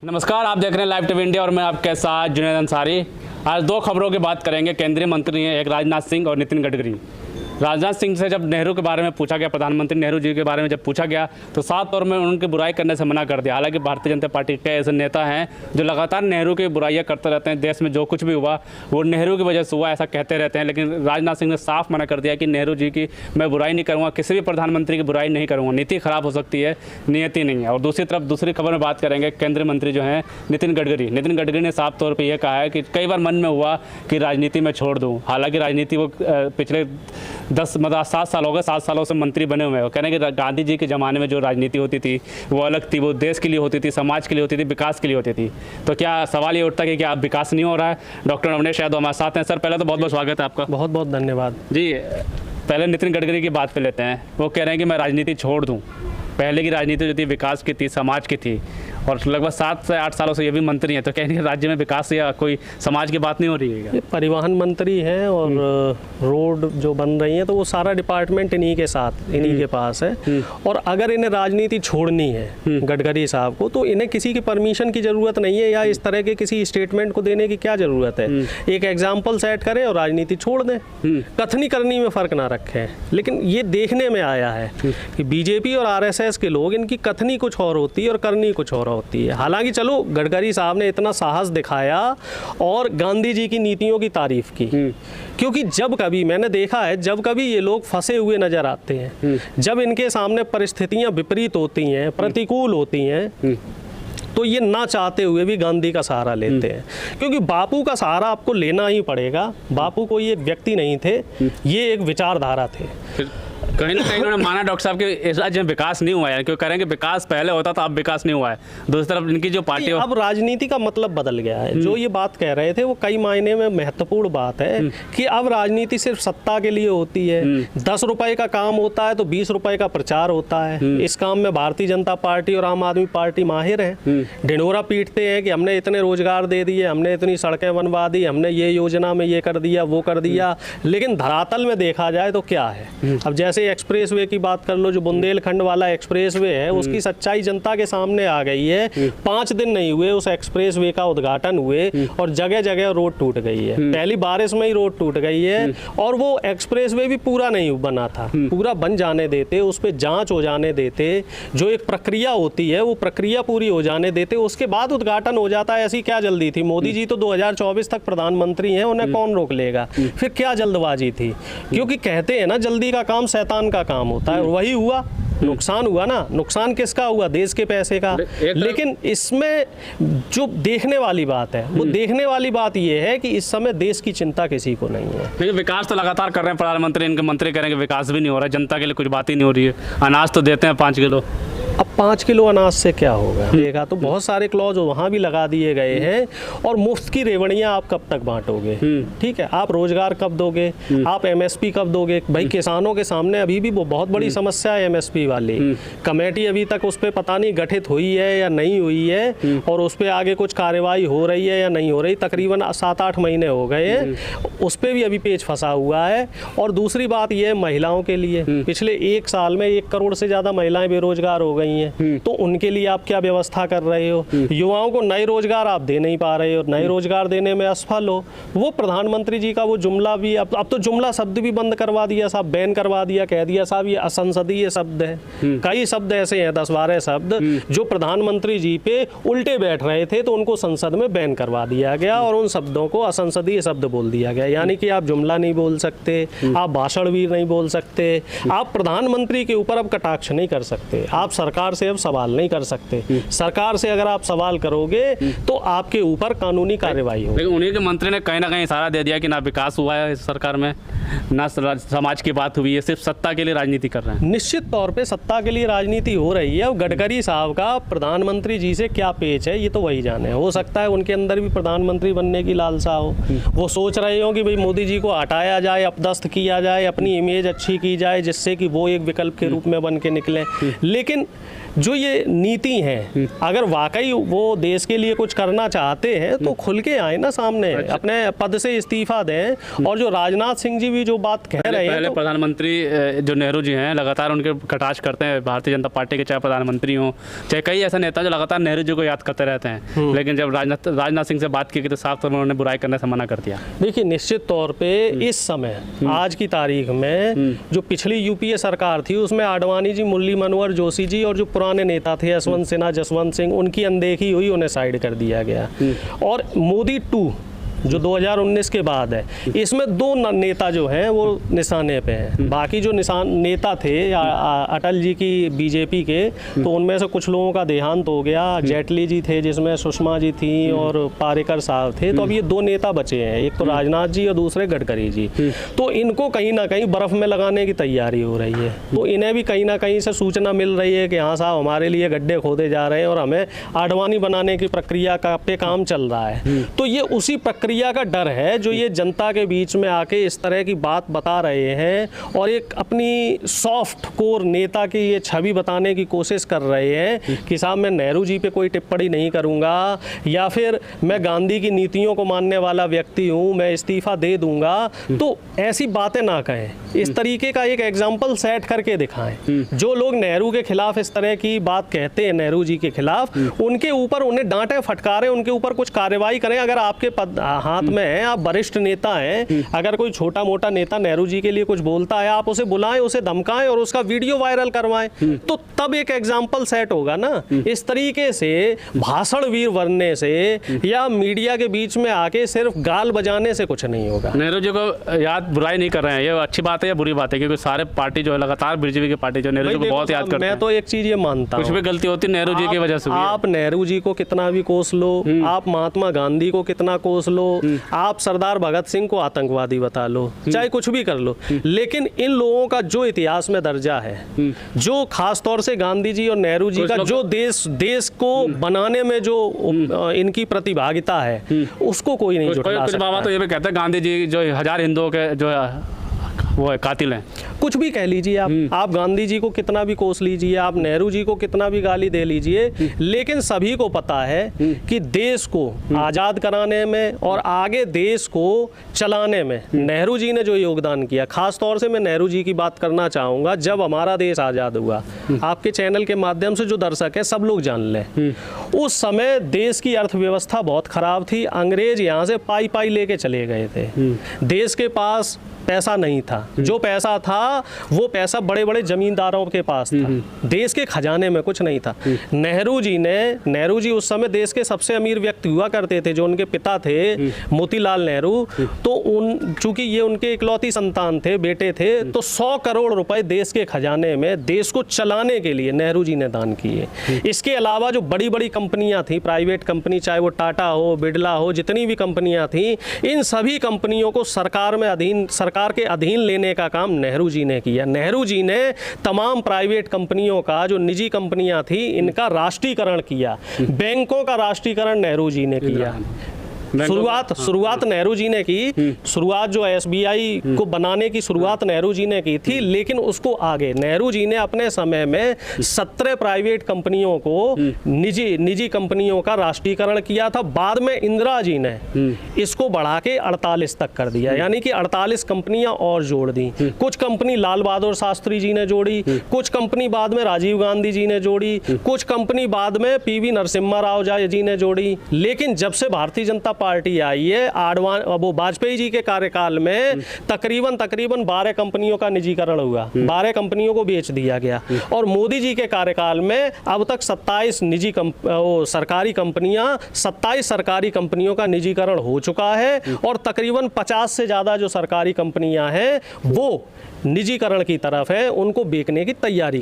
नमस्कार, आप देख रहे हैं लाइव टीवी इंडिया और मैं आपके साथ जुनैद अंसारी। आज दो खबरों की बात करेंगे। केंद्रीय मंत्री हैं एक राजनाथ सिंह और नितिन गडकरी। राजनाथ सिंह से जब नेहरू के बारे में पूछा गया, प्रधानमंत्री नेहरू जी के बारे में जब पूछा गया तो साफ तौर में उनकी बुराई करने से मना कर दिया। हालांकि भारतीय जनता पार्टी के ऐसे नेता हैं जो लगातार नेहरू की बुराइयां करते रहते हैं। देश में जो कुछ भी हुआ वो नेहरू की वजह से हुआ, ऐसा कहते रहते हैं। लेकिन राजनाथ सिंह ने साफ मना कर दिया कि नेहरू जी की मैं बुराई नहीं करूँगा, किसी भी प्रधानमंत्री की बुराई नहीं करूँगा। नीति खराब हो सकती है, नियति नहीं है। और दूसरी तरफ दूसरी खबर में बात करेंगे केंद्रीय मंत्री जो हैं नितिन गडकरी। नितिन गडकरी ने साफ तौर पर यह कहा है कि कई बार मन में हुआ कि राजनीति में छोड़ दूँ। हालांकि राजनीति वो पिछले 7 साल हो गए, 7 सालों से मंत्री बने हुए हैं। कह रहे हैं कि गांधी जी के ज़माने में जो राजनीति होती थी वो अलग थी, वो देश के लिए होती थी, समाज के लिए होती थी, विकास के लिए होती थी। तो क्या सवाल ये उठता है कि क्या विकास नहीं हो रहा है? डॉक्टर अवनीश यादव हमारे साथ हैं। सर, पहले तो बहुत बहुत स्वागत है आपका। बहुत बहुत धन्यवाद जी। पहले नितिन गडकरी की बात पे लेते हैं। वो कह रहे हैं कि मैं राजनीति छोड़ दूँ। पहले की राजनीति जो थी विकास की थी, समाज की थी, और लगभग 7 से 8 सालों से ये भी मंत्री हैं। तो कह रहे हैं राज्य में विकास या कोई समाज की बात नहीं हो रही है? ये परिवहन मंत्री हैं और रोड जो बन रही हैं तो वो सारा डिपार्टमेंट इन्हीं के साथ, इन्हीं के पास है। और अगर इन्हें राजनीति छोड़नी है गडकरी साहब को, तो इन्हें किसी की परमिशन की ज़रूरत नहीं है या इस तरह के किसी स्टेटमेंट को देने की क्या ज़रूरत है। एक एग्जाम्पल सेट करें और राजनीति छोड़ दें। कथनी करनी में फ़र्क ना रखें। लेकिन ये देखने में आया है कि बीजेपी और आरएसएस के लोग, इनकी कथनी कुछ और होती है और करनी कुछ और होती है। हालांकि चलो, गडकरी साहब ने इतना साहस दिखाया और गांधी जी की नीतियों की तारीफ की, क्योंकि जब कभी मैंने देखा है, जब कभी ये लोग फंसे हुए नजर आते हैं, जब इनके सामने परिस्थितियां विपरीत होती हैं, प्रतिकूल होती हैं, तो ये ना चाहते हुए भी गांधी का सहारा लेते हैं। क्योंकि बापू का सहारा आपको लेना ही पड़ेगा। बापू कोई एक व्यक्ति नहीं थे, ये एक विचारधारा थे। कहीं ना कहीं उन्होंने माना डॉक्टर साहब कि इस राज्य में विकास नहीं हुआ है, क्योंकि कह रहे हैं कि विकास पहले होता था, अब विकास नहीं हुआ है। दूसरी तरफ इनकी जो पार्टी, अब राजनीति का मतलब बदल गया है। जो ये बात कह रहे थे वो कई मायने में महत्वपूर्ण बात है कि अब राजनीति सिर्फ सत्ता के लिए होती है। 10 रुपए का काम होता है तो 20 रुपए का प्रचार होता है। इस काम में भारतीय जनता पार्टी और आम आदमी पार्टी माहिर है। ढिंढोरा पीटते हैं कि हमने इतने रोजगार दे दिए, हमने इतनी सड़कें बनवा दी, हमने ये योजना में ये कर दिया, वो कर दिया। लेकिन धरातल में देखा जाए तो क्या है? अब जैसे एक्सप्रेस वे की बात कर लो, जो बुंदेलखंड वाला एक्सप्रेस वे है, उसकी सच्चाई जनता के सामने आ गई है। 5 दिन नहीं हुए उस एक्सप्रेस वे का उद्घाटन हुए और जगह जगह रोड टूट गई है। पहली बारिश में ही रोड टूट गई है। और वो एक्सप्रेस वे भी पूरा नहीं बना था। पूरा बन जाने देते, उस पर जांच हो जाने देते, जो एक प्रक्रिया होती है वो प्रक्रिया पूरी हो जाने देते, उसके बाद उद्घाटन हो जाता है। ऐसी क्या जल्दी थी? मोदी जी तो 2024 तक प्रधानमंत्री हैं, उन्हें कौन रोक लेगा? फिर क्या जल्दबाजी थी? क्योंकि कहते हैं ना, जल्दी का काम शैतान का काम होता है। वही हुआ, नुकसान हुआ ना। नुकसान किसका हुआ? देश के पैसे का। लेकिन इसमें जो देखने वाली बात है, वो देखने वाली बात ये है कि इस समय देश की चिंता किसी को नहीं है। लेकिन विकास तो लगातार कर रहे हैं प्रधानमंत्री। इनके मंत्री करेंगे विकास भी नहीं हो रहा है, जनता के लिए कुछ बात ही नहीं हो रही है। अनाज तो देते हैं 5 किलो। अब 5 किलो अनाज से क्या होगा? देखा तो बहुत सारे क्लॉज वहाँ भी लगा दिए गए हैं। और मुफ्त की रेवड़ियाँ आप कब तक बांटोगे? ठीक है, आप रोजगार कब दोगे? आप एमएसपी कब दोगे? भाई, किसानों के सामने अभी भी वो बहुत बड़ी समस्या है एमएसपी वाली। कमेटी अभी तक उस पर पता नहीं गठित हुई है या नहीं हुई है, और उस पर आगे कुछ कार्रवाई हो रही है या नहीं हो रही। तकरीबन 7-8 महीने हो गए हैं, उस पर भी अभी पेच फंसा हुआ है। और दूसरी बात यह है, महिलाओं के लिए पिछले 1 साल में 1 करोड़ से ज़्यादा महिलाएं बेरोजगार हो गई हैं। तो उनके लिए आप क्या व्यवस्था कर रहे हो? युवाओं को नए रोजगार आप दे नहीं पा रहे हो, नए रोजगार देने में असफल हो। वो प्रधानमंत्री जी का वो जुमला भी, अब तो जुमला शब्द भी बंद करवा दिया साहब, बैन करवा दिया। कह दिया साहब ये असंसदीय शब्द है। कई शब्द ऐसे हैं, 10-12 शब्द, जो प्रधानमंत्री जी पे उल्टे बैठ रहे थे, तो उनको संसद में बैन करवा दिया गया और उन शब्दों को असंसदीय शब्द बोल दिया गया। यानी कि आप जुमला नहीं बोल सकते, आप भाषण भी नहीं बोल सकते, आप प्रधानमंत्री के ऊपर अब कटाक्ष नहीं कर सकते, आप सरकार से अब सवाल नहीं कर सकते। सरकार से अगर आप सवाल करोगे तो आपके ऊपर कानूनी कार्रवाई होगी। लेकिन उन्हीं के मंत्री ने कहीं ना कहीं इशारा दे दिया कि ना विकास हुआ है इस सरकार में, ना समाज की बात हुई है, सिर्फ सत्ता के लिए राजनीति कर रहे हैं। निश्चित तौर पे सत्ता के लिए राजनीति हो रही है। गडकरी साहब का प्रधानमंत्री जी से क्या पेच है, ये तो वही जाने। हो सकता है उनके अंदर भी प्रधानमंत्री बनने की लालसा हो। वो सोच रहे हो कि भाई मोदी जी को हटाया जाए, अपदस्थ किया जाए, अपनी इमेज अच्छी की जाए, जिससे कि वो एक विकल्प के रूप में बन के निकले। लेकिन जो ये नीति है, अगर वाकई वो देश के लिए कुछ करना चाहते हैं तो खुल के आए ना सामने, अपने पद से इस्तीफा दें। और जो राजनाथ सिंह जी भी जो बात कह रहे हैं, पहले प्रधानमंत्री जो नेहरू जी हैं लगातार उनके कटाक्ष करते हैं भारतीय जनता पार्टी के, चाहे प्रधानमंत्री हों चाहे कई ऐसे नेता जो लगातार नेहरू जी को याद करते रहते हैं, लेकिन जब राजनाथ सिंह से बात की गई तो साफ तौर पर उन्होंने बुराई करने से मना कर दिया। देखिए निश्चित तौर पे इस समय आज की तारीख में जो पिछली यूपीए सरकार थी उसमें आडवाणी जी, मुरली मनोहर जोशी जी और जो पुराने नेता थे यशवंत सिन्हा, जसवंत सिंह, उनकी अनदेखी हुई, उन्हें साइड कर दिया गया। और मोदी 2 जो 2019 के बाद है, इसमें 2 नेता जो हैं वो निशाने पे हैं। बाकी जो नेता थे अटल जी की बीजेपी के, तो उनमें से कुछ लोगों का देहांत हो गया। जेटली जी थे जिसमें सुषमा जी थी और पारेकर साहब थे। तो अब ये 2 नेता बचे हैं, एक तो राजनाथ जी और दूसरे गडकरी जी। तो इनको कहीं ना कहीं बर्फ में लगाने की तैयारी हो रही है। तो इन्हें भी कहीं ना कहीं से सूचना मिल रही है कि हाँ साहब हमारे लिए गड्ढे खोदे जा रहे हैं और हमें आडवाणी बनाने की प्रक्रिया पे काम चल रहा है। तो ये उसी प्रक्रिया का डर है जो ये जनता के बीच में आके इस तरह की बात बता रहे हैं और एक अपनी सॉफ्ट कोर नेता की ये छवि बताने की कोशिश कर रहे हैं कि साहब मैं नेहरू जी पे कोई टिप्पणी नहीं करूंगा, या फिर मैं गांधी की नीतियों को मानने वाला व्यक्ति हूं, मैं इस्तीफा दे दूंगा। तो ऐसी बातें ना कहें, इस तरीके का एक एग्जाम्पल सेट करके दिखाएं। जो लोग नेहरू के खिलाफ इस तरह की बात कहते हैं, नेहरू जी के खिलाफ, उनके ऊपर उन्हें डांटे फटकारें, उनके ऊपर कुछ कार्रवाई करें। अगर आपके हाथ में है, आप वरिष्ठ नेता हैं, अगर कोई छोटा मोटा नेता नेहरू जी के लिए कुछ बोलता है, आप उसे बुलाएं, उसे धमकाएं और उसका वीडियो वायरल करवाएं, तो तब एक एग्जाम्पल सेट होगा ना। इस तरीके से भाषण वीर बनने से या मीडिया के बीच में आके सिर्फ गाल बजाने से कुछ नहीं होगा। नेहरू जी को याद बुराई नहीं कर रहे हैं, ये अच्छी बात है या बुरी बात है? क्योंकि सारे पार्टी जो है लगातार बीजेपी की पार्टी जो नेहरू जी को बहुत याद करते हैं। मैं तो एक चीज ये मानता हूं, कुछ भी गलती होती नेहरू जी की वजह से। आप नेहरू जी को कितना भी कोस लो, आप महात्मा गांधी को कितना कोस लो, आप सरदार भगत सिंह को आतंकवादी बता लो, चाहे कुछ भी कर लो, लेकिन इन लोगों का जो इतिहास में दर्जा है, जो खास तौर से गांधी जी और नेहरू जी का जो देश को बनाने में जो इनकी प्रतिभागिता है, उसको कोई नहीं जुटला सकता। कुछ बाबा तो ये भी कहते हैं गांधी जी जो 1000 हिंदुओं के जो वो है कातिल हैं। कुछ भी कह लीजिए आप गांधी जी को कितना भी कोस लीजिए, आप नेहरू जी को कितना भी गाली दे लीजिए, लेकिन सभी को पता है कि देश को आज़ाद कराने में और आगे देश को चलाने में नेहरू जी ने जो योगदान किया, खास तौर से मैं नेहरू जी की बात करना चाहूँगा। जब हमारा देश आज़ाद हुआ, आपके चैनल के माध्यम से जो दर्शक है सब लोग जान लें, उस समय देश की अर्थव्यवस्था बहुत खराब थी। अंग्रेज यहाँ से पाई पाई लेके चले गए थे, देश के पास पैसा नहीं था। जो पैसा था वो पैसा बड़े बड़े जमींदारों के पास था, देश के खजाने में कुछ नहीं था। नेहरू जी उस समय देश के सबसे अमीर व्यक्ति हुआ करते थे, जो उनके पिता थे मोतीलाल नेहरू। तो चूंकि ये उनके इकलौती संतान थे, बेटे थे, तो 100 करोड़ रुपए देश के खजाने में देश को चलाने के लिए नेहरू जी ने दान किए। इसके अलावा जो बड़ी बड़ी कंपनियां थी, प्राइवेट कंपनी, चाहे वो टाटा हो, बिरला हो, जितनी भी कंपनियां थी, इन सभी कंपनियों को सरकार के अधीन लेने का काम नेहरू जी ने किया। नेहरू जी ने तमाम प्राइवेट कंपनियों का, जो निजी कंपनियां थी, इनका राष्ट्रीयकरण किया। बैंकों का राष्ट्रीयकरण नेहरू जी ने किया। शुरुआत नेहरू जी ने की। शुरुआत जो एसबीआई को बनाने की शुरुआत नेहरू जी ने की थी, लेकिन उसको आगे नेहरू जी ने अपने समय में 17 प्राइवेट कंपनियों को निजी कंपनियों का राष्ट्रीयकरण किया था। बाद में इंदिरा जी ने इसको बढ़ा के 48 तक कर दिया, यानी कि 48 कंपनियां और जोड़ दी। कुछ कंपनी लाल बहादुर शास्त्री जी ने जोड़ी, कुछ कंपनी बाद में राजीव गांधी जी ने जोड़ी, कुछ कंपनी बाद में पीवी नरसिम्हा राव जी ने जोड़ी। लेकिन जब से भारतीय जनता पार्टी आई है, वो वाजपेयी जी के कार्यकाल में तकरीबन 12 कंपनियों का निजीकरण हुआ, 12 कंपनियों को बेच दिया गया। और मोदी जी के कार्यकाल में अब तक 27 सरकारी कंपनियों का निजीकरण हो चुका है और तकरीबन 50 से ज़्यादा जो सरकारी कंपनियां हैं वो निजीकरण की तरफ है, उनको बेचने की तैयारी।